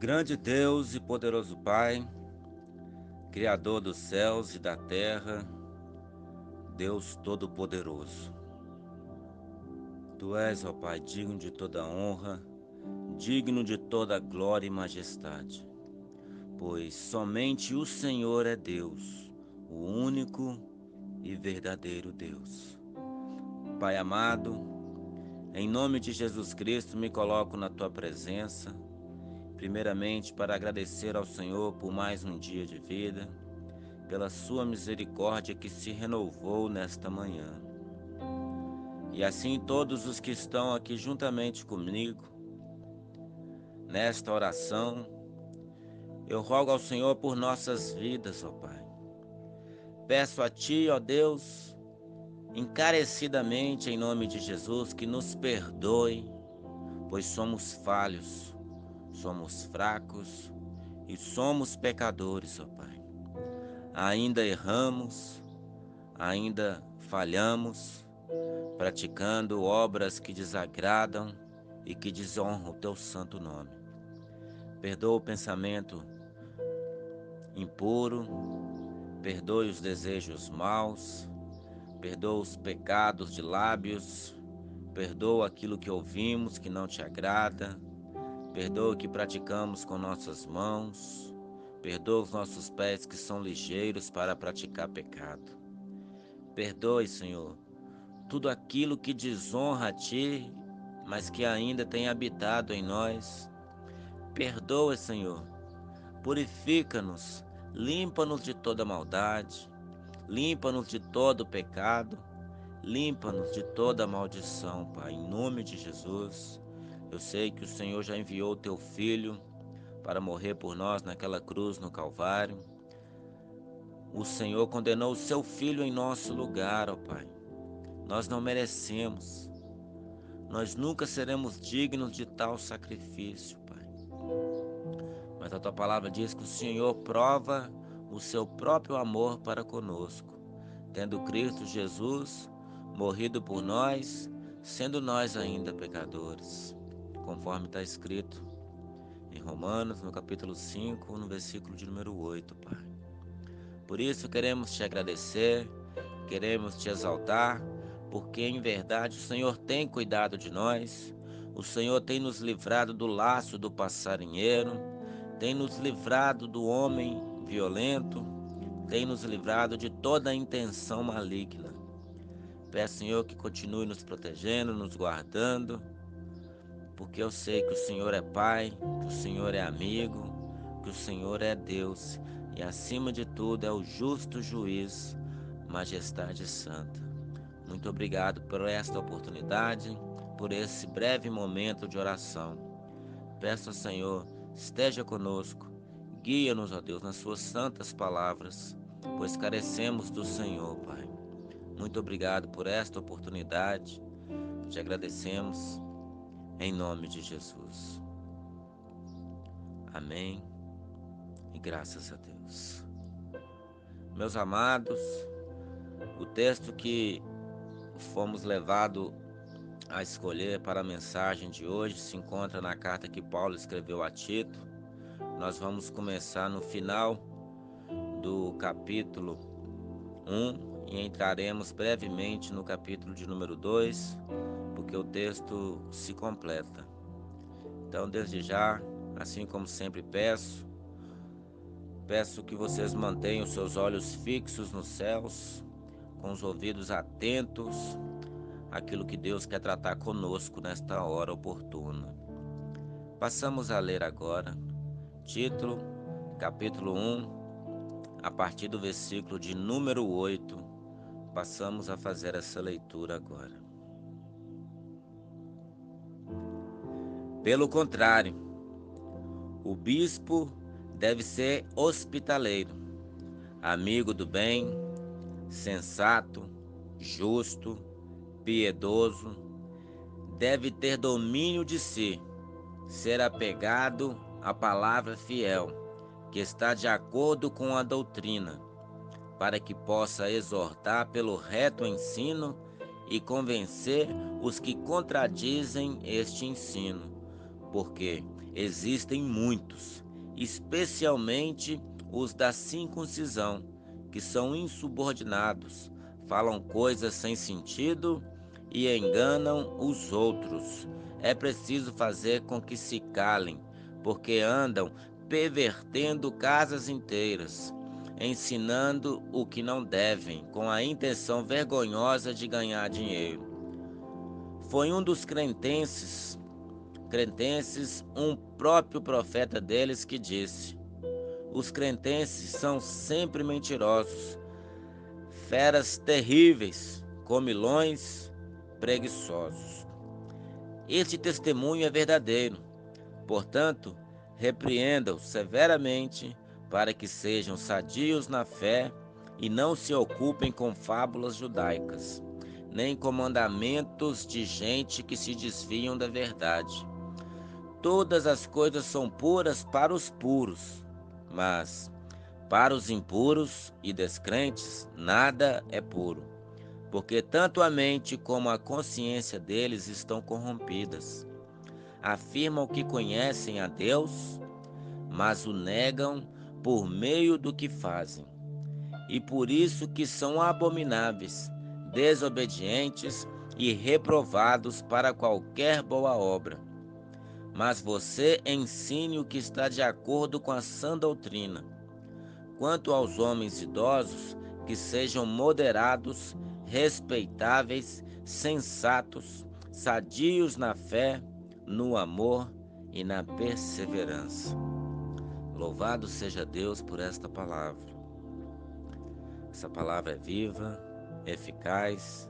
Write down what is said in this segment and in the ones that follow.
Grande Deus e poderoso Pai, Criador dos céus e da terra, Deus Todo-Poderoso. Tu és, ó Pai, digno de toda honra, digno de toda glória e majestade, pois somente o Senhor é Deus, o único e verdadeiro Deus. Pai amado, em nome de Jesus Cristo me coloco na Tua presença, primeiramente para agradecer ao Senhor por mais um dia de vida, pela sua misericórdia que se renovou nesta manhã. E assim todos os que estão aqui juntamente comigo, nesta oração, eu rogo ao Senhor por nossas vidas, ó Pai. Peço a Ti, ó Deus, encarecidamente em nome de Jesus, que nos perdoe, pois somos falhos, somos fracos e somos pecadores, ó Pai. Ainda erramos, ainda falhamos, praticando obras que desagradam e que desonram o Teu santo nome. Perdoa o pensamento impuro, perdoe os desejos maus, perdoa os pecados de lábios, perdoa aquilo que ouvimos que não Te agrada, perdoa o que praticamos com nossas mãos, perdoa os nossos pés que são ligeiros para praticar pecado. Perdoe, Senhor, tudo aquilo que desonra a Ti, mas que ainda tem habitado em nós. Perdoa, Senhor, purifica-nos, limpa-nos de toda maldade, limpa-nos de todo pecado, limpa-nos de toda maldição, Pai, em nome de Jesus. Eu sei que o Senhor já enviou o Teu Filho para morrer por nós naquela cruz no Calvário. O Senhor condenou o Seu Filho em nosso lugar, ó Pai. Nós não merecemos. Nós nunca seremos dignos de tal sacrifício, Pai. Mas a Tua palavra diz que o Senhor prova o Seu próprio amor para conosco, tendo Cristo Jesus morrido por nós, sendo nós ainda pecadores, conforme está escrito em Romanos, no capítulo 5, no versículo de número 8, Pai. Por isso queremos Te agradecer, queremos Te exaltar, porque em verdade o Senhor tem cuidado de nós, o Senhor tem nos livrado do laço do passarinheiro, tem nos livrado do homem violento, tem nos livrado de toda intenção maligna. Peço, Senhor, que continue nos protegendo, nos guardando, porque eu sei que o Senhor é Pai, que o Senhor é amigo, que o Senhor é Deus e acima de tudo é o justo juiz, majestade santa. Muito obrigado por esta oportunidade, por esse breve momento de oração. Peço ao Senhor, esteja conosco, guia-nos, ó Deus, nas suas santas palavras, pois carecemos do Senhor, Pai. Muito obrigado por esta oportunidade, te agradecemos em nome de Jesus. Amém e graças a Deus. Meus amados, o texto que fomos levados a escolher para a mensagem de hoje se encontra na carta que Paulo escreveu a Tito. Nós vamos começar no final do capítulo 1 e entraremos brevemente no capítulo de número 2, porque o texto se completa. Então, desde já, assim como sempre peço que vocês mantenham seus olhos fixos nos céus, com os ouvidos atentos àquilo que Deus quer tratar conosco nesta hora oportuna. Passamos a ler agora, título, capítulo 1, a partir do versículo de número 8, passamos a fazer essa leitura agora. Pelo contrário, o bispo deve ser hospitaleiro, amigo do bem, sensato, justo, piedoso, deve ter domínio de si, ser apegado à palavra fiel, que está de acordo com a doutrina, para que possa exortar pelo reto ensino e convencer os que contradizem este ensino, porque Existem muitos, especialmente os da circuncisão, que são insubordinados, falam coisas sem sentido e enganam os outros. É preciso fazer com que se calem, porque andam pervertendo casas inteiras, ensinando o que não devem, com a intenção vergonhosa de ganhar dinheiro. Foi um dos cretenses, um próprio profeta deles que disse: os cretenses são sempre mentirosos, feras terríveis, comilões, preguiçosos. Este testemunho é verdadeiro, portanto, repreenda-os severamente para que sejam sadios na fé e não se ocupem com fábulas judaicas, nem com mandamentos de gente que se desviam da verdade. Todas as coisas são puras para os puros, mas para os impuros e descrentes nada é puro, porque tanto a mente como a consciência deles estão corrompidas. Afirmam que conhecem a Deus, mas o negam por meio do que fazem, e por isso que são abomináveis, desobedientes e reprovados para qualquer boa obra. Mas você ensine o que está de acordo com a sã doutrina. Quanto aos homens idosos, que sejam moderados, respeitáveis, sensatos, sadios na fé, no amor e na perseverança. Louvado seja Deus por esta palavra. Essa palavra é viva, eficaz,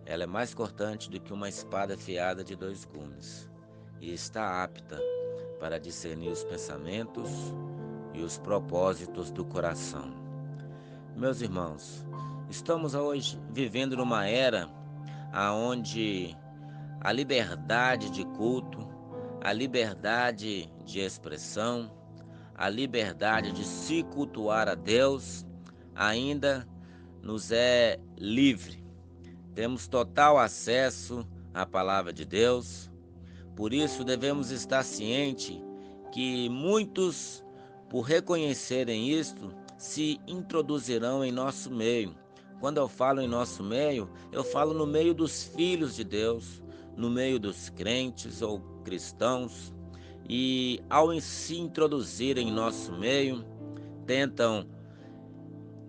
ela é mais cortante do que uma espada afiada de 2 gumes e está apta para discernir os pensamentos e os propósitos do coração. Meus irmãos, estamos hoje vivendo numa era onde a liberdade de culto, a liberdade de expressão, a liberdade de se cultuar a Deus ainda nos é livre. Temos total acesso à palavra de Deus. Por isso devemos estar cientes que muitos, por reconhecerem isto, se introduzirão em nosso meio. Quando eu falo em nosso meio, eu falo no meio dos filhos de Deus, no meio dos crentes ou cristãos, e ao se introduzirem em nosso meio, tentam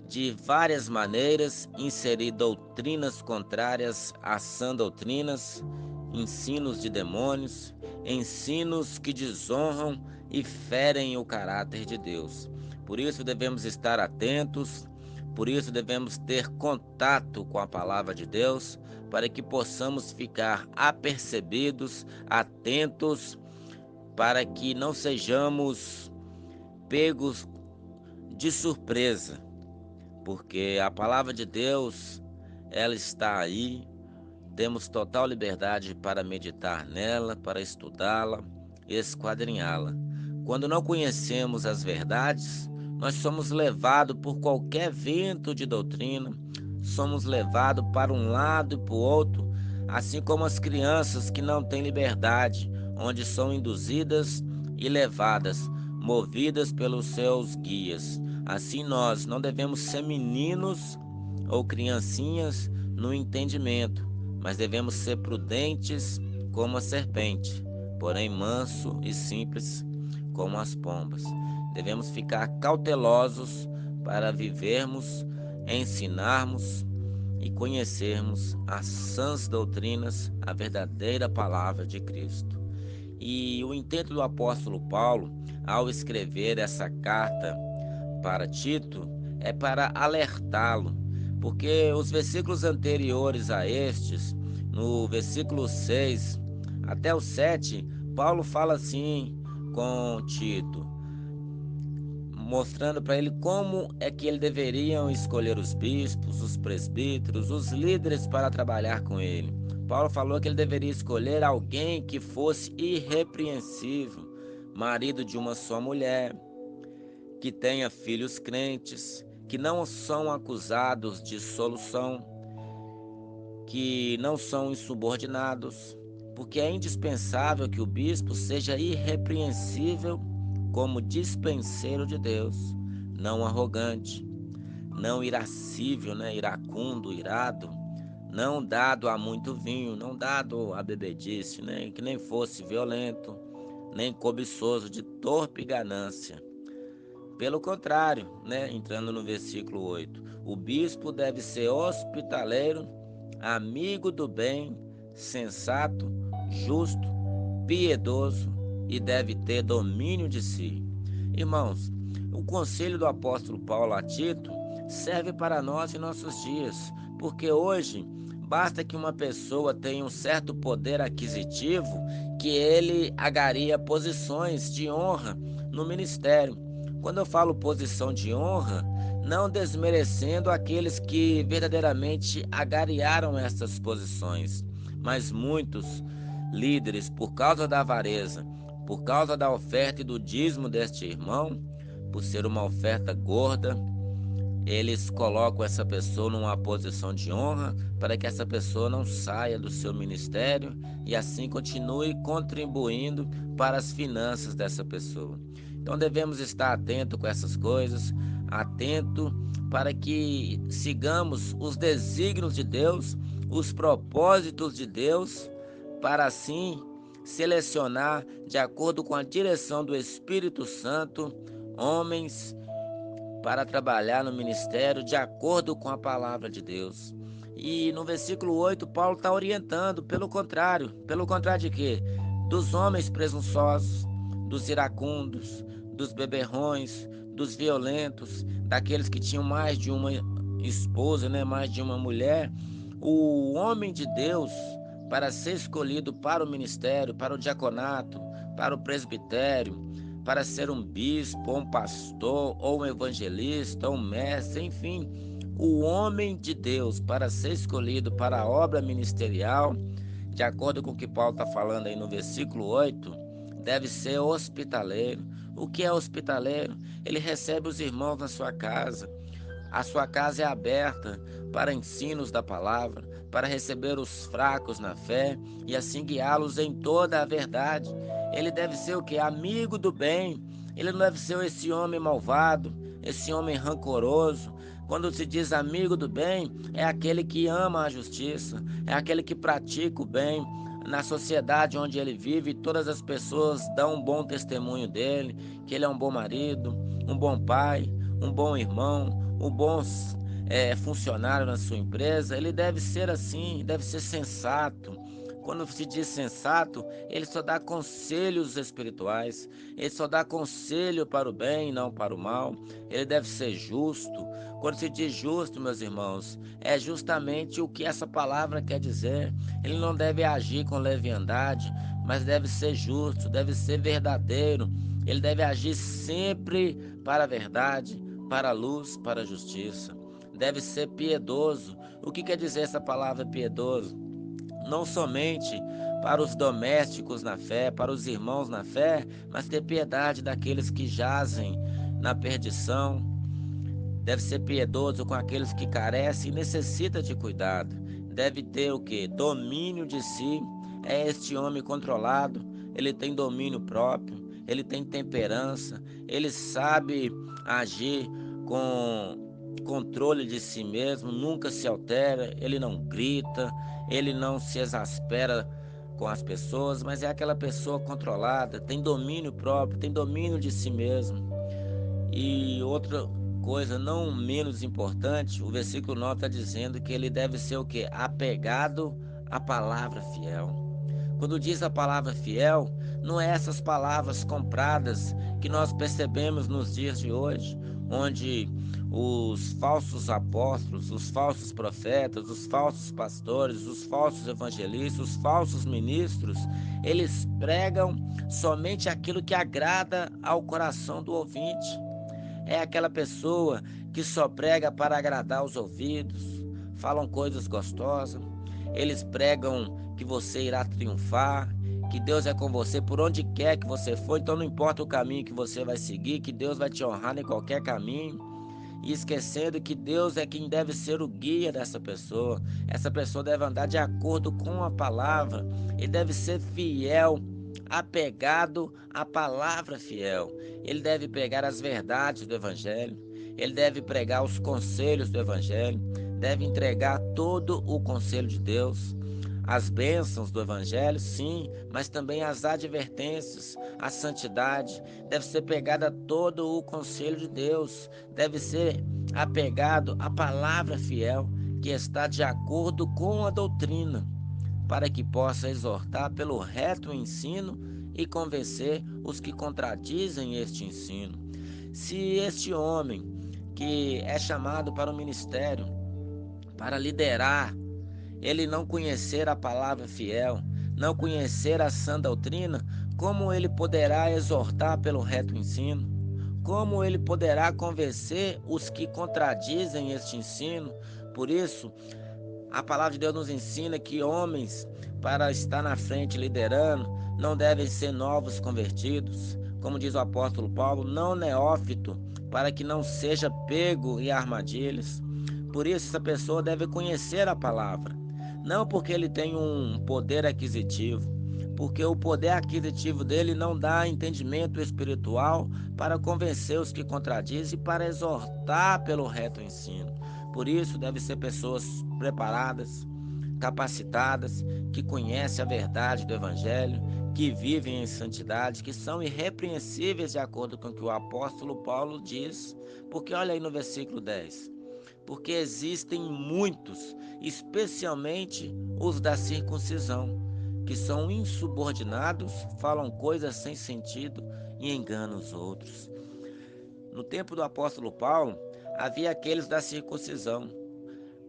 de várias maneiras inserir doutrinas contrárias às sã doutrinas, ensinos de demônios, ensinos que desonram e ferem o caráter de Deus. Por isso devemos estar atentos, por isso devemos ter contato com a palavra de Deus, para que possamos ficar apercebidos, atentos, para que não sejamos pegos de surpresa, porque a palavra de Deus, ela está aí. Temos total liberdade para meditar nela, para estudá-la, esquadrinhá-la. Quando não conhecemos as verdades, nós somos levados por qualquer vento de doutrina, somos levados para um lado e para o outro, assim como as crianças que não têm liberdade, onde são induzidas e levadas, movidas pelos seus guias. Assim nós não devemos ser meninos ou criancinhas no entendimento, mas devemos ser prudentes como a serpente, porém manso e simples como as pombas. Devemos ficar cautelosos para vivermos, ensinarmos e conhecermos as sãs doutrinas, a verdadeira palavra de Cristo. E o intento do apóstolo Paulo, ao escrever essa carta para Tito, é para alertá-lo, porque os versículos anteriores a estes, no versículo 6 até o 7, Paulo fala assim com Tito, mostrando para ele como é que ele deveriam escolher os bispos, os presbíteros, os líderes para trabalhar com ele. Paulo falou que ele deveria escolher alguém que fosse irrepreensível, marido de uma só mulher, que tenha filhos crentes, que não são acusados de dissolução, que não são insubordinados, porque é indispensável que o bispo seja irrepreensível como dispenseiro de Deus, não arrogante, não irascível, iracundo, irado, não dado a muito vinho, não dado a bebedice, que nem fosse violento, nem cobiçoso de torpe ganância. Pelo contrário, entrando no versículo 8, o bispo deve ser hospitaleiro, amigo do bem, sensato, justo, piedoso e deve ter domínio de si. Irmãos, o conselho do apóstolo Paulo a Tito serve para nós em nossos dias, porque hoje basta que uma pessoa tenha um certo poder aquisitivo que ele agaria posições de honra no ministério. Quando eu falo posição de honra, não desmerecendo aqueles que verdadeiramente agariaram essas posições, mas muitos líderes, por causa da avareza, por causa da oferta e do dízimo deste irmão, por ser uma oferta gorda, eles colocam essa pessoa numa posição de honra para que essa pessoa não saia do seu ministério e assim continue contribuindo para as finanças dessa pessoa. Então devemos estar atento com essas coisas, atento para que sigamos os desígnios de Deus, os propósitos de Deus, para assim selecionar, de acordo com a direção do Espírito Santo, homens para trabalhar no ministério de acordo com a palavra de Deus. E no versículo 8, Paulo está orientando, pelo contrário de quê? Dos homens presunçosos, dos iracundos, dos beberrões, dos violentos, daqueles que tinham mais de uma esposa, mais de uma mulher. O homem de Deus, para ser escolhido para o ministério, para o diaconato, para o presbitério, para ser um bispo, ou um pastor, ou um evangelista, ou um mestre, enfim, o homem de Deus, para ser escolhido para a obra ministerial, de acordo com o que Paulo está falando aí no versículo 8, deve ser hospitaleiro. O que é hospitaleiro? Ele recebe os irmãos na sua casa. A sua casa é aberta para ensinos da palavra, para receber os fracos na fé e assim guiá-los em toda a verdade. Ele deve ser o que? Amigo do bem. Ele não deve ser esse homem malvado, esse homem rancoroso. Quando se diz amigo do bem, é aquele que ama a justiça, é aquele que pratica o bem. Na sociedade onde ele vive, todas as pessoas dão um bom testemunho dele, que ele é um bom marido, um bom pai, um bom irmão, um bom funcionário na sua empresa. Ele deve ser assim, deve ser sensato. Quando se diz sensato, ele só dá conselhos espirituais, ele só dá conselho para o bem e não para o mal. Ele deve ser justo. Quando se diz justo, meus irmãos, é justamente o que essa palavra quer dizer. Ele não deve agir com leviandade, mas deve ser justo, deve ser verdadeiro. Ele deve agir sempre para a verdade, para a luz, para a justiça. Deve ser piedoso. O que quer dizer essa palavra piedoso? Não somente para os domésticos na fé, para os irmãos na fé, mas ter piedade daqueles que jazem na perdição. Deve ser piedoso com aqueles que carecem e necessitam de cuidado. Deve ter o quê? Domínio de si. É este homem controlado, ele tem domínio próprio, ele tem temperança, ele sabe agir com controle de si mesmo, nunca se altera, ele não grita, ele não se exaspera com as pessoas, mas é aquela pessoa controlada, tem domínio próprio, tem domínio de si mesmo. E outra coisa não menos importante, o versículo 9 está dizendo que ele deve ser o quê? Apegado à palavra fiel. Quando diz a palavra fiel, não é essas palavras compradas que nós percebemos nos dias de hoje, onde os falsos apóstolos, os falsos profetas, os falsos pastores, os falsos evangelistas, os falsos ministros, eles pregam somente aquilo que agrada ao coração do ouvinte. É aquela pessoa que só prega para agradar os ouvidos, falam coisas gostosas, eles pregam que você irá triunfar, que Deus é com você por onde quer que você for, então não importa o caminho que você vai seguir, que Deus vai te honrar em qualquer caminho. e esquecendo que Deus é quem deve ser o guia dessa pessoa. Essa pessoa deve andar de acordo com a palavra e deve ser fiel, apegado à palavra fiel. Ele deve pregar as verdades do Evangelho, ele deve pregar os conselhos do Evangelho, deve entregar todo o conselho de Deus, as bênçãos do Evangelho, sim, mas também as advertências, a santidade, deve ser pegada a todo o conselho de Deus, deve ser apegado à palavra fiel, que está de acordo com a doutrina, para que possa exortar pelo reto ensino e convencer os que contradizem este ensino. Se este homem que é chamado para o ministério, para liderar, ele não conhecer a palavra fiel, não conhecer a sã doutrina, como ele poderá exortar pelo reto ensino? Como ele poderá convencer os que contradizem este ensino? Por isso, a palavra de Deus nos ensina que homens, para estar na frente liderando, não devem ser novos convertidos, como diz o apóstolo Paulo, não neófito, para que não seja pego em armadilhas. Por isso, essa pessoa deve conhecer a palavra, não porque ele tem um poder aquisitivo, porque o poder aquisitivo dele não dá entendimento espiritual para convencer os que contradizem e para exortar pelo reto ensino. Por isso, devem ser pessoas preparadas, capacitadas, que conhecem a verdade do Evangelho, que vivem em santidade, que são irrepreensíveis de acordo com o que o apóstolo Paulo diz. Porque olha aí no versículo 10. Porque existem muitos, especialmente os da circuncisão, que são insubordinados, falam coisas sem sentido e enganam os outros. No tempo do apóstolo Paulo, havia aqueles da circuncisão.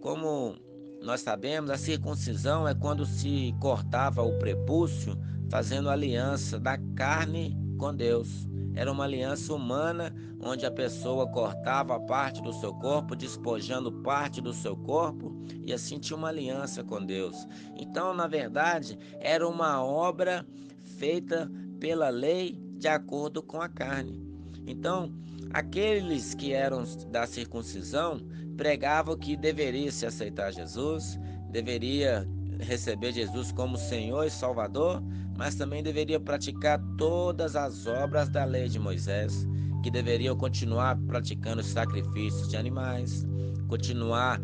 Como nós sabemos, a circuncisão é quando se cortava o prepúcio, fazendo aliança da carne com Deus. Era uma aliança humana, onde a pessoa cortava parte do seu corpo, despojando parte do seu corpo, e assim tinha uma aliança com Deus. Então, na verdade, era uma obra feita pela lei de acordo com a carne. Então, aqueles que eram da circuncisão pregavam que deveria se aceitar Jesus, deveria receber Jesus como Senhor e Salvador, mas também deveria praticar todas as obras da lei de Moisés, que deveriam continuar praticando os sacrifícios de animais, continuar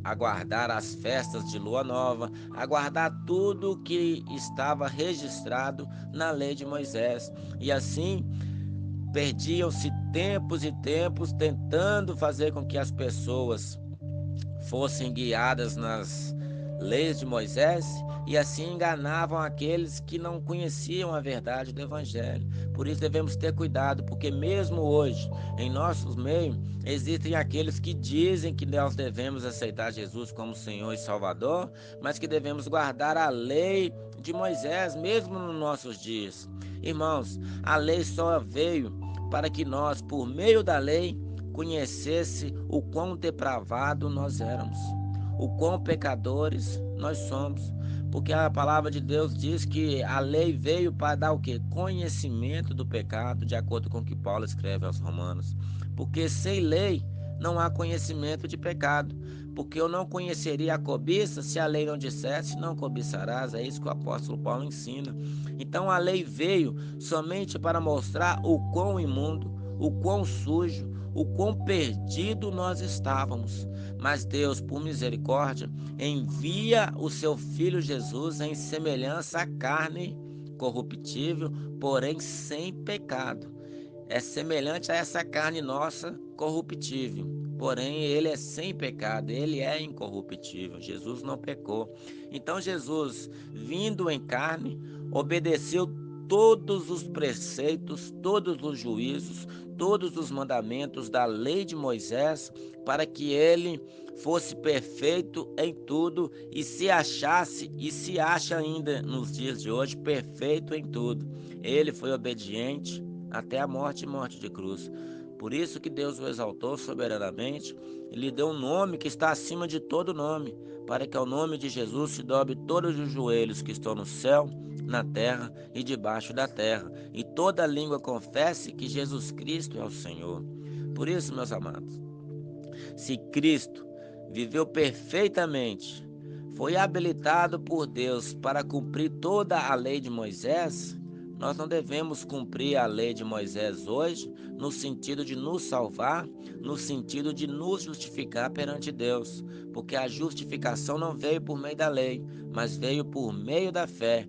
a guardar as festas de lua nova, a guardar tudo o que estava registrado na lei de Moisés. E assim perdiam-se tempos e tempos tentando fazer com que as pessoas fossem guiadas nas leis de Moisés e assim enganavam aqueles que não conheciam a verdade do Evangelho. Por isso devemos ter cuidado, porque mesmo hoje, em nossos meios, existem aqueles que dizem que nós devemos aceitar Jesus como Senhor e Salvador, mas que devemos guardar a lei de Moisés, mesmo nos nossos dias. Irmãos, a lei só veio para que nós, por meio da lei, conhecesse o quão depravado nós éramos, o quão pecadores nós somos, porque a palavra de Deus diz que a lei veio para dar o quê? Conhecimento do pecado, de acordo com o que Paulo escreve aos Romanos. Porque sem lei não há conhecimento de pecado, porque eu não conheceria a cobiça se a lei não dissesse não cobiçarás. É isso que o apóstolo Paulo ensina. Então a lei veio somente para mostrar o quão imundo, o quão sujo, o quão perdido nós estávamos. Mas Deus, por misericórdia, envia o seu Filho Jesus em semelhança à carne corruptível, porém sem pecado. É semelhante a essa carne nossa corruptível, porém ele é sem pecado, ele é incorruptível. Jesus não pecou. Então Jesus, vindo em carne, obedeceu todos os preceitos, todos os juízos, todos os mandamentos da lei de Moisés, para que ele fosse perfeito em tudo e se achasse e se acha ainda nos dias de hoje perfeito em tudo. Ele foi obediente até a morte e morte de cruz. Por isso que Deus o exaltou soberanamente e lhe deu um nome que está acima de todo nome, para que ao nome de Jesus se dobre todos os joelhos que estão no céu, na terra e debaixo da terra, e toda língua confesse que Jesus Cristo é o Senhor. Por isso, meus amados, se Cristo viveu perfeitamente, foi habilitado por Deus para cumprir toda a lei de Moisés, nós não devemos cumprir a lei de Moisés hoje no sentido de nos salvar, no sentido de nos justificar perante Deus, porque a justificação não veio por meio da lei, mas veio por meio da fé.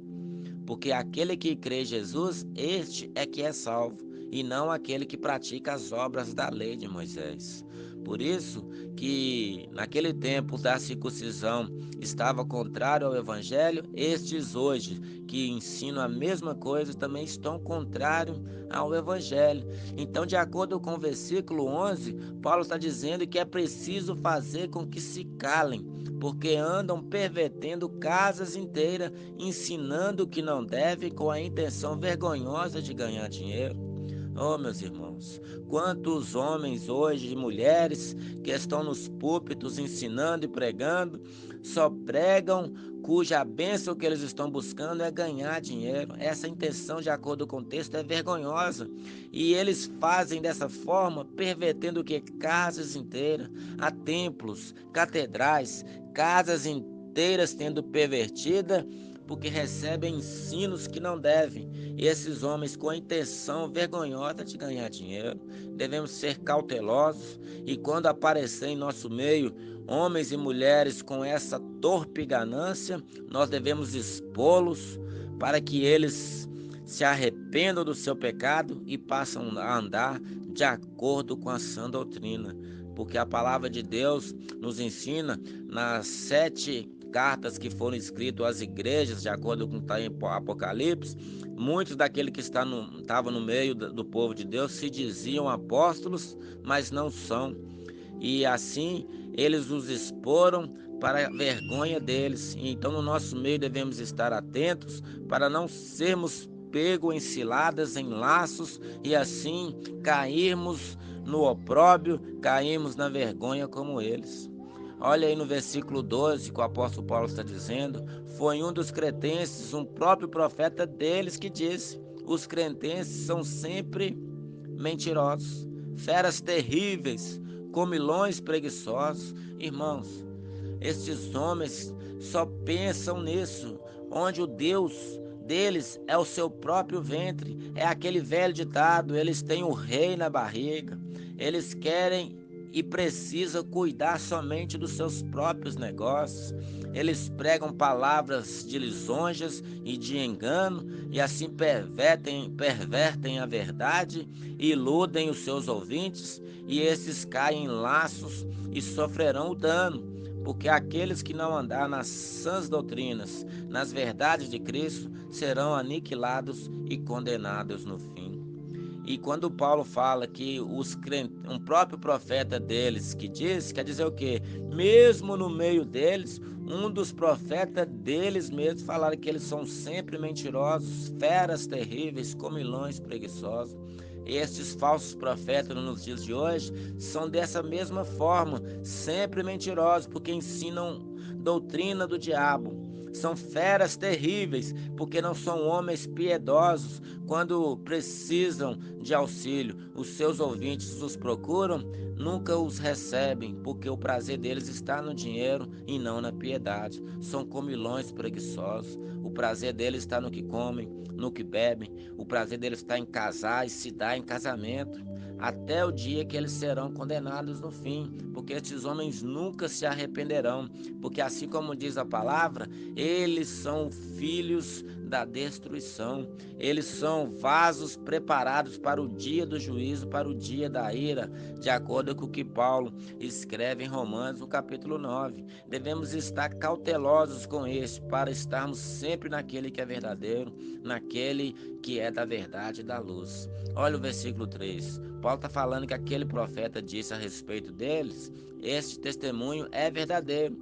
Porque aquele que crê em Jesus, este é que é salvo, e não aquele que pratica as obras da lei de Moisés. Por isso que naquele tempo da circuncisão estava contrário ao evangelho, estes hoje que ensinam a mesma coisa também estão contrários ao evangelho. Então, de acordo com o versículo 11, Paulo está dizendo que é preciso fazer com que se calem, porque andam pervertendo casas inteiras, ensinando o que não deve com a intenção vergonhosa de ganhar dinheiro. Oh, meus irmãos, quantos homens hoje e mulheres que estão nos púlpitos ensinando e pregando, só pregam cuja bênção que eles estão buscando é ganhar dinheiro. Essa intenção, de acordo com o texto, é vergonhosa. E eles fazem dessa forma, pervertendo o que? Casas inteiras, há templos, catedrais, casas inteiras sendo pervertidas, porque recebem ensinos que não devem. E esses homens com a intenção vergonhosa de ganhar dinheiro. Devemos ser cautelosos e quando aparecer em nosso meio homens e mulheres com essa torpe ganância, nós devemos expô-los para que eles se arrependam do seu pecado e passam a andar de acordo com a sã doutrina. Porque a palavra de Deus nos ensina nas 7 cartas que foram escritas às igrejas, de acordo com o que está em Apocalipse, muitos daqueles que estavam no meio do povo de Deus se diziam apóstolos, mas não são. E assim eles os exporam para a vergonha deles. E então no nosso meio devemos estar atentos para não sermos pegos em ciladas, em laços e assim cairmos no opróbrio, cairmos na vergonha como eles. Olha aí no versículo 12 que o apóstolo Paulo está dizendo, foi um dos cretenses, um próprio profeta deles que disse, os cretenses são sempre mentirosos, feras terríveis, comilões preguiçosos. Irmãos, estes homens só pensam nisso, onde o Deus deles é o seu próprio ventre, é aquele velho ditado, eles têm o rei na barriga, eles querem e precisam cuidar somente dos seus próprios negócios. Eles pregam palavras de lisonjas e de engano e assim pervertem a verdade e iludem os seus ouvintes, e esses caem em laços e sofrerão o dano, porque aqueles que não andar nas sãs doutrinas, nas verdades de Cristo, serão aniquilados e condenados no fim. E quando Paulo fala que um próprio profeta deles que diz, quer dizer o quê? Mesmo no meio deles, um dos profetas deles mesmos falaram que eles são sempre mentirosos, feras terríveis, comilões preguiçosos. Estes falsos profetas nos dias de hoje são dessa mesma forma, sempre mentirosos, porque ensinam doutrina do diabo. São feras terríveis, porque não são homens piedosos. Quando precisam de auxílio, os seus ouvintes os procuram, nunca os recebem, porque o prazer deles está no dinheiro e não na piedade. São comilões preguiçosos. O prazer deles está no que comem, no que bebem. O prazer deles está em casar e se dar em casamento, até o dia que eles serão condenados no fim, porque estes homens nunca se arrependerão, porque assim como diz a palavra, eles são filhos da destruição, eles são vasos preparados para o dia do juízo, para o dia da ira, de acordo com o que Paulo escreve em Romanos, no capítulo 9. Devemos estar cautelosos com este, para estarmos sempre naquele que é verdadeiro, naquele que é da verdade e da luz. Olha o versículo 3. Paulo está falando que aquele profeta disse a respeito deles, este testemunho é verdadeiro.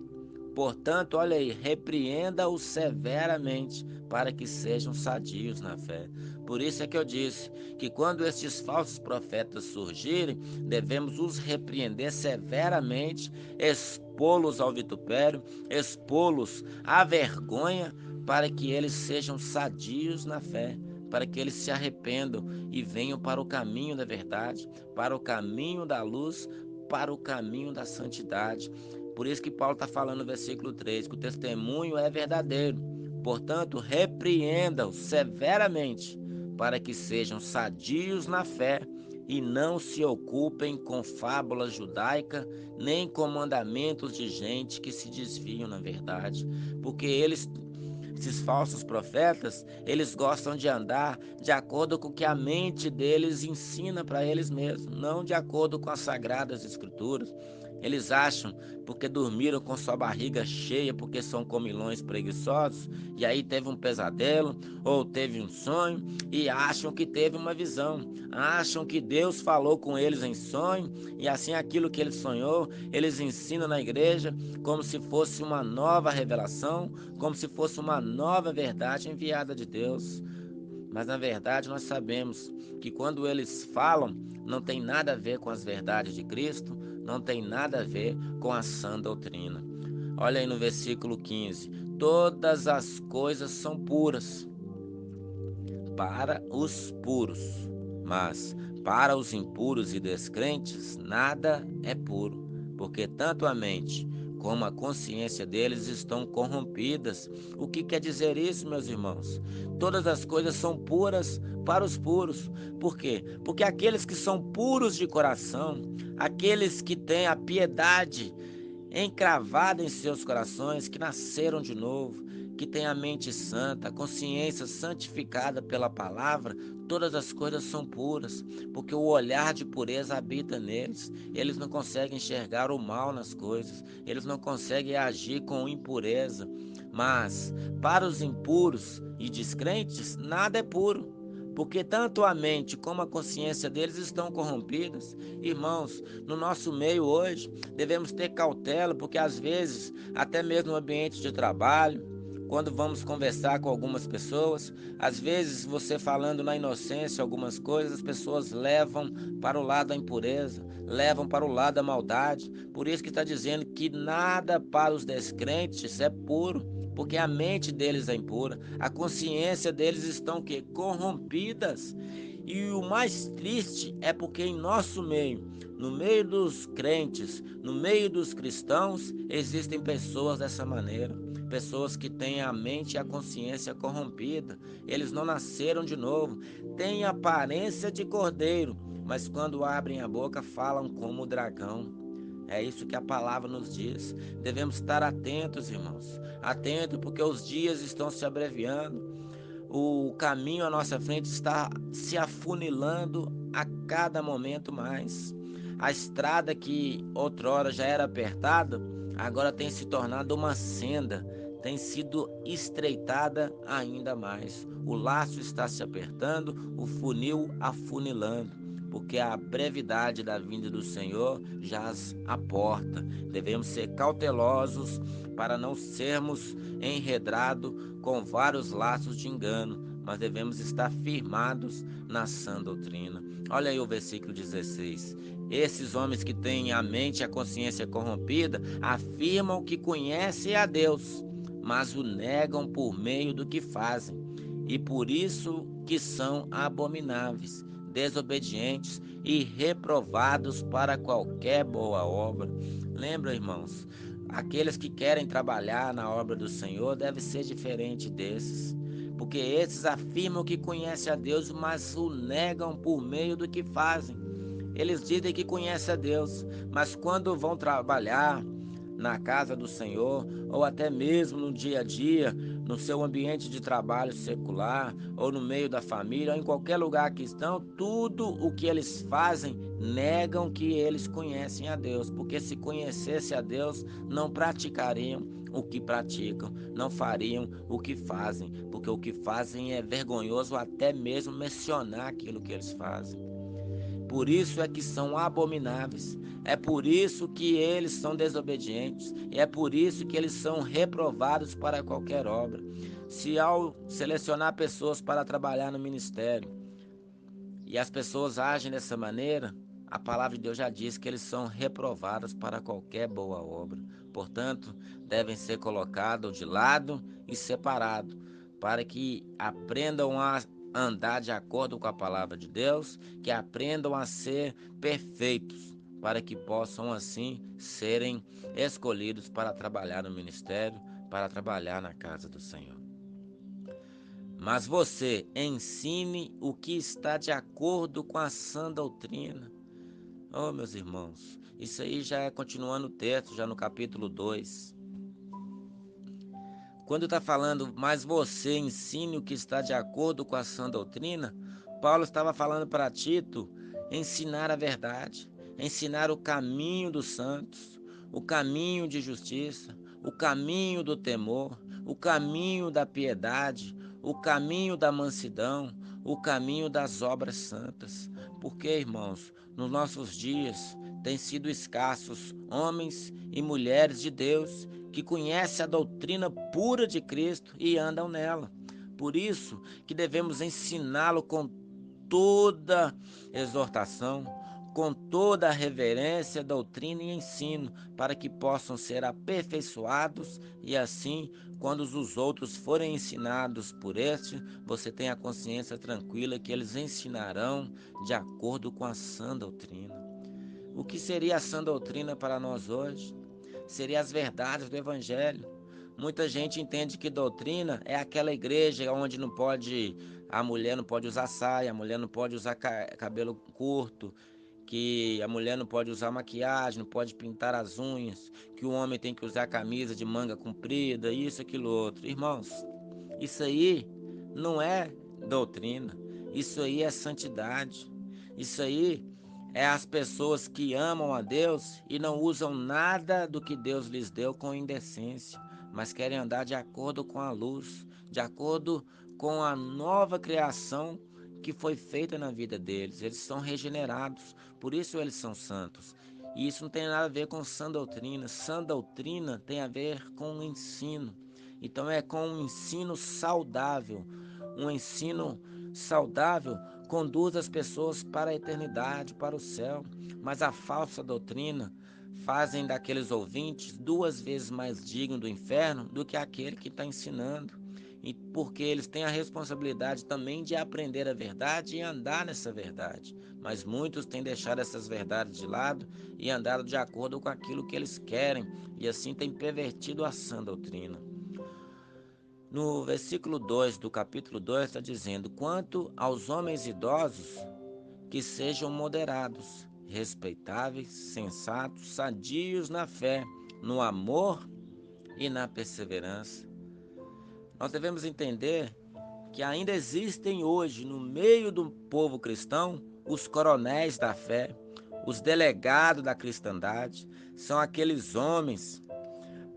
Portanto, olha aí, repreenda-os severamente, para que sejam sadios na fé. Por isso é que eu disse que quando estes falsos profetas surgirem, devemos os repreender severamente, expô-los ao vitupério, expô-los à vergonha, para que eles sejam sadios na fé, para que eles se arrependam e venham para o caminho da verdade, para o caminho da luz, para o caminho da santidade. Por isso que Paulo está falando no versículo 3, que o testemunho é verdadeiro. Portanto, repreenda-os severamente, para que sejam sadios na fé e não se ocupem com fábulas judaicas, nem com mandamentos de gente que se desviam na verdade, porque esses falsos profetas, eles gostam de andar de acordo com o que a mente deles ensina para eles mesmos, não de acordo com as sagradas escrituras. Eles acham, porque dormiram com sua barriga cheia, porque são comilões preguiçosos, e aí teve um pesadelo, ou teve um sonho, e acham que teve uma visão, acham que Deus falou com eles em sonho, e assim aquilo que ele sonhou, eles ensinam na igreja como se fosse uma nova revelação, como se fosse uma nova verdade enviada de Deus. Mas na verdade nós sabemos que quando eles falam, não tem nada a ver com as verdades de Cristo, não tem nada a ver com a sã doutrina. Olha aí no versículo 15: todas as coisas são puras para os puros, mas para os impuros e descrentes nada é puro, porque tanto a mente como a consciência deles estão corrompidas. O que quer dizer isso, meus irmãos? Todas as coisas são puras para os puros. Por quê? Porque aqueles que são puros de coração, aqueles que têm a piedade encravada em seus corações, que nasceram de novo, que têm a mente santa, a consciência santificada pela palavra, todas as coisas são puras, porque o olhar de pureza habita neles. Eles não conseguem enxergar o mal nas coisas, eles não conseguem agir com impureza. Mas para os impuros e descrentes, nada é puro, porque tanto a mente como a consciência deles estão corrompidas. Irmãos, no nosso meio hoje, devemos ter cautela, porque às vezes, até mesmo no ambiente de trabalho, quando vamos conversar com algumas pessoas, às vezes você falando na inocência algumas coisas, as pessoas levam para o lado da impureza, levam para o lado da maldade. Por isso que está dizendo que nada para os descrentes é puro, porque a mente deles é impura, a consciência deles estão que corrompidas. E o mais triste é porque em nosso meio, no meio dos crentes, no meio dos cristãos, existem pessoas dessa maneira. Pessoas que têm a mente e a consciência corrompida. Eles não nasceram de novo. Têm aparência de cordeiro, mas quando abrem a boca falam como o dragão. É isso que a palavra nos diz. Devemos estar atentos, irmãos. Atentos, porque os dias estão se abreviando. O caminho à nossa frente está se afunilando a cada momento mais. A estrada que outrora já era apertada, agora tem se tornado uma senda, tem sido estreitada ainda mais. O laço está se apertando, o funil afunilando, porque a brevidade da vinda do Senhor jaz à porta. Devemos ser cautelosos para não sermos enredados com vários laços de engano, mas devemos estar firmados na sã doutrina. Olha aí o versículo 16. Esses homens que têm a mente e a consciência corrompida afirmam que conhecem a Deus, mas o negam por meio do que fazem, e por isso que são abomináveis, desobedientes e reprovados para qualquer boa obra. Lembra, irmãos, aqueles que querem trabalhar na obra do Senhor devem ser diferente desses, porque esses afirmam que conhecem a Deus, mas o negam por meio do que fazem. Eles dizem que conhecem a Deus, mas quando vão trabalhar na casa do Senhor, ou até mesmo no dia a dia, no seu ambiente de trabalho secular, ou no meio da família, ou em qualquer lugar que estão, tudo o que eles fazem negam que eles conhecem a Deus, porque se conhecesse a Deus, não praticariam o que praticam, não fariam o que fazem, porque o que fazem é vergonhoso até mesmo mencionar aquilo que eles fazem. Por isso é que são abomináveis, é por isso que eles são desobedientes, e é por isso que eles são reprovados para qualquer obra. Se ao selecionar pessoas para trabalhar no ministério, e as pessoas agem dessa maneira, a palavra de Deus já diz que eles são reprovados para qualquer boa obra. Portanto, devem ser colocados de lado e separados, para que aprendam a andar de acordo com a palavra de Deus, que aprendam a ser perfeitos, para que possam assim serem escolhidos para trabalhar no ministério, para trabalhar na casa do Senhor. Mas você ensine o que está de acordo com a sã doutrina. Oh, meus irmãos, isso aí já é continuando o texto, já no capítulo 2. Quando está falando, mas você ensine o que está de acordo com a sã doutrina, Paulo estava falando para Tito ensinar a verdade, ensinar o caminho dos santos, o caminho de justiça, o caminho do temor, o caminho da piedade, o caminho da mansidão, o caminho das obras santas. Porque, irmãos, nos nossos dias têm sido escassos homens e mulheres de Deus que conhecem a doutrina pura de Cristo e andam nela. Por isso que devemos ensiná-lo com toda exortação, com toda a reverência, doutrina e ensino, para que possam ser aperfeiçoados e assim, quando os outros forem ensinados por este, você tem a consciência tranquila que eles ensinarão de acordo com a sã doutrina. O que seria a sã doutrina para nós hoje? Seria as verdades do Evangelho. Muita gente entende que doutrina é aquela igreja onde não pode, a mulher não pode usar saia, a mulher não pode usar cabelo curto, que a mulher não pode usar maquiagem, não pode pintar as unhas, que o homem tem que usar camisa de manga comprida, isso, aquilo, outro. Irmãos, isso aí não é doutrina, isso aí é santidade, isso aí é as pessoas que amam a Deus e não usam nada do que Deus lhes deu com indecência, mas querem andar de acordo com a luz, de acordo com a nova criação que foi feita na vida deles. Eles são regenerados, por isso eles são santos. E isso não tem nada a ver com sã doutrina. Sã doutrina tem a ver com o ensino. Então é com um ensino saudável. Um ensino saudável conduz as pessoas para a eternidade, para o céu. Mas a falsa doutrina fazem daqueles ouvintes 2 vezes mais dignos do inferno do que aquele que está ensinando. E porque eles têm a responsabilidade também de aprender a verdade e andar nessa verdade. Mas muitos têm deixado essas verdades de lado e andado de acordo com aquilo que eles querem, e assim têm pervertido a sã doutrina. No versículo 2 do capítulo 2 está dizendo: quanto aos homens idosos, que sejam moderados, respeitáveis, sensatos, sadios na fé, no amor e na perseverança. Nós devemos entender que ainda existem hoje, no meio do povo cristão, os coronéis da fé, os delegados da cristandade. São aqueles homens,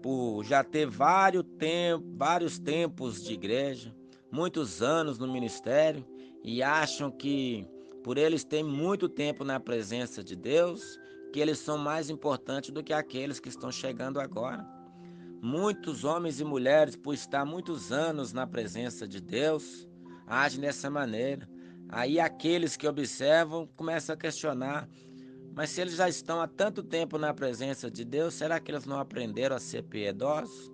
por já ter vários tempos de igreja, muitos anos no ministério, e acham que, por eles terem muito tempo na presença de Deus, que eles são mais importantes do que aqueles que estão chegando agora. Muitos homens e mulheres, por estar muitos anos na presença de Deus, agem dessa maneira. Aí aqueles que observam começam a questionar: mas se eles já estão há tanto tempo na presença de Deus, será que eles não aprenderam a ser piedosos?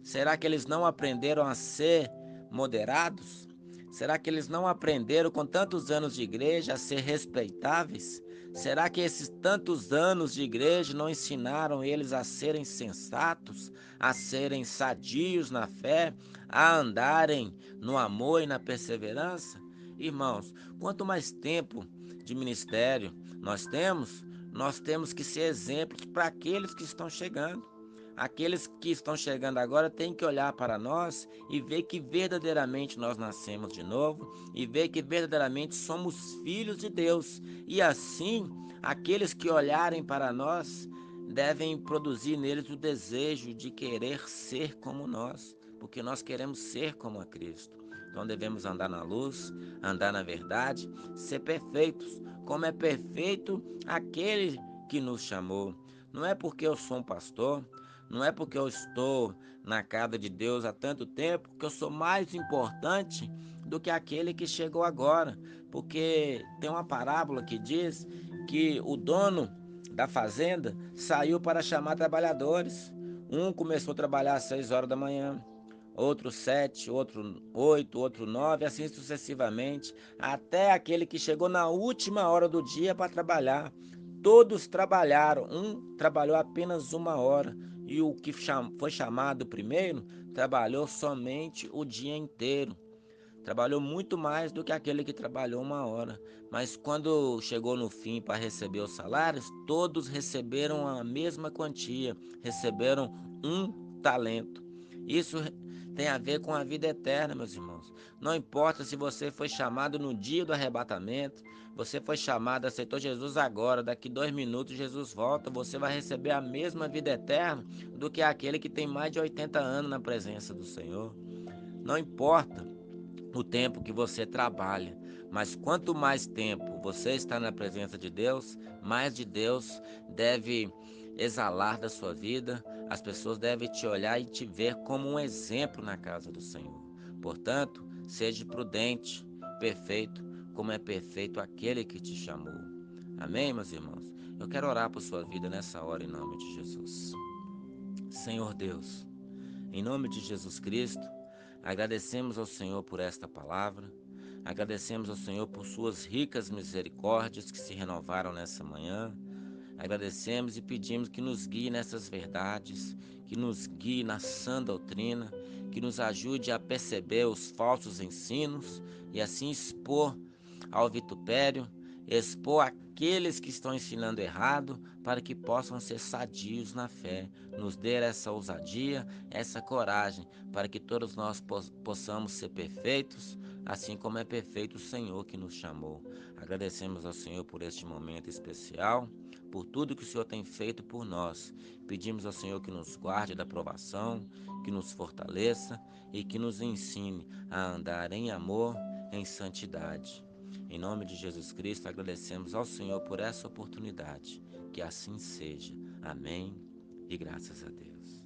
Será que eles não aprenderam a ser moderados? Será que eles não aprenderam com tantos anos de igreja a ser respeitáveis? Será que esses tantos anos de igreja não ensinaram eles a serem sensatos, a serem sadios na fé, a andarem no amor e na perseverança? Irmãos, quanto mais tempo de ministério nós temos que ser exemplos para aqueles que estão chegando. Aqueles que estão chegando agora têm que olhar para nós e ver que verdadeiramente nós nascemos de novo e ver que verdadeiramente somos filhos de Deus. E assim, aqueles que olharem para nós devem produzir neles o desejo de querer ser como nós, porque nós queremos ser como a Cristo. Então devemos andar na luz, andar na verdade, ser perfeitos, como é perfeito aquele que nos chamou. Não é porque eu sou um pastor, não é porque eu estou na casa de Deus há tanto tempo que eu sou mais importante do que aquele que chegou agora. Porque tem uma parábola que diz que o dono da fazenda saiu para chamar trabalhadores. Um começou a trabalhar às 6 horas da manhã, outro 7, outro 8, outro 9, assim sucessivamente, até aquele que chegou na última hora do dia para trabalhar. Todos trabalharam, um trabalhou apenas 1 hora, e o que foi chamado primeiro trabalhou somente o dia inteiro. Trabalhou muito mais do que aquele que trabalhou 1 hora. Mas quando chegou no fim para receber os salários, todos receberam a mesma quantia, receberam um talento. Isso tem a ver com a vida eterna, meus irmãos. Não importa se você foi chamado no dia do arrebatamento, você foi chamado, aceitou Jesus agora, daqui 2 minutos Jesus volta, você vai receber a mesma vida eterna do que aquele que tem mais de 80 anos na presença do Senhor. Não importa o tempo que você trabalha, mas quanto mais tempo você está na presença de Deus, mais de Deus deve exalar da sua vida. As pessoas devem te olhar e te ver como um exemplo na casa do Senhor. Portanto, seja prudente, perfeito, como é perfeito aquele que te chamou. Amém, meus irmãos? Eu quero orar por sua vida nessa hora em nome de Jesus. Senhor Deus, em nome de Jesus Cristo, agradecemos ao Senhor por esta palavra, agradecemos ao Senhor por suas ricas misericórdias que se renovaram nessa manhã, agradecemos e pedimos que nos guie nessas verdades, que nos guie na sã doutrina, que nos ajude a perceber os falsos ensinos e assim expor ao vitupério, expor aqueles que estão ensinando errado, para que possam ser sadios na fé. Nos dê essa ousadia, essa coragem, para que todos nós possamos ser perfeitos, assim como é perfeito o Senhor que nos chamou. Agradecemos ao Senhor por este momento especial, por tudo que o Senhor tem feito por nós. Pedimos ao Senhor que nos guarde da provação, que nos fortaleça e que nos ensine a andar em amor, em santidade. Em nome de Jesus Cristo, agradecemos ao Senhor por essa oportunidade. Que assim seja. Amém e graças a Deus.